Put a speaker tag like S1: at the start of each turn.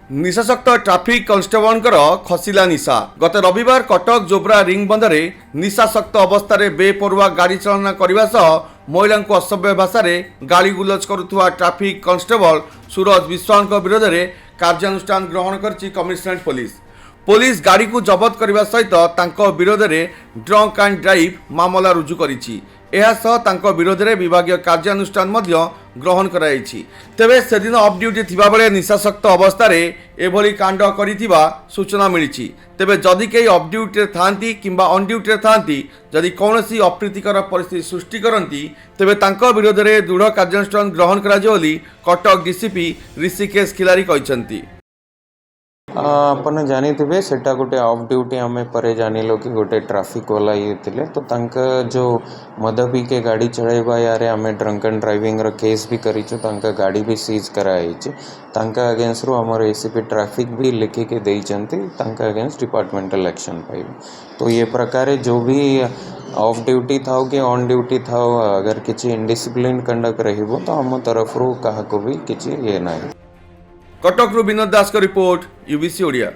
S1: निशाशक्त traffic constable खसिला निशा गत रविवार Cuttack जोब्रा ring बंधरे निशाशक्त अवस्था बेपरुआ गाड़ी चालना करने सह महिला को असभ्य भाषा गाड़ी गुलज करुवा ट्राफिक कन्स्टेबल सूरज विश्वाल विरोध में कार्यानुष्ठान ग्रहण कर कमिशनरेट पुलिस गाड़ी को जबत करने सहित विरोध में ड्रंक एंड ड्राइव मामला रुजु करिछि। विरोध में विभाग कार्यानुष्ठान ग्रहण कराई। तेबे से दिन अफ ड्यूटी थिबा बेले निशाशक्त अवस्था एभली कांड करिथिबा सूचना मिली। तेबे जदि कई अफ ड्यूटी थांती किंबा अन ड्यूटी थांती जदि कौनसी अप्रीतिकर परिस्थिति सृष्टि करती तेबे तांको विरोध में दृढ़ कार्यानुष्ठान ग्रहण करा बोली कटक डीसीपी ऋषिकेश खिलारी कहते।
S2: आपन जानी थे सेटा गोटे ऑफ ड्यूटी आम पर जानिल कि गोटे ट्राफिक वाला ये थे तो तांका जो मद पी के गाड़ी चलाइबा यारे आम ड्रंक एंड ड्राइविंग केस भी करिछु तांका गाड़ी भी सीज कराई तांका अगेंस्ट रो हमर एसीपी ट्रैफिक भी लिखि के देइचंती तांका अगेंस्ट डिपार्टमेंटल एक्शन पाइब। तो ये प्रकार जो भी ऑफ ड्यूटी था कि ऑन ड्यूटी था अगर किसी इनडिसिप्लिन कंडक्ट रहिबो तो हम तरफ रो काहा को भी किसी ये नहीं।
S1: कटक विनोद दास का रिपोर्ट यूबीसी ओडिया।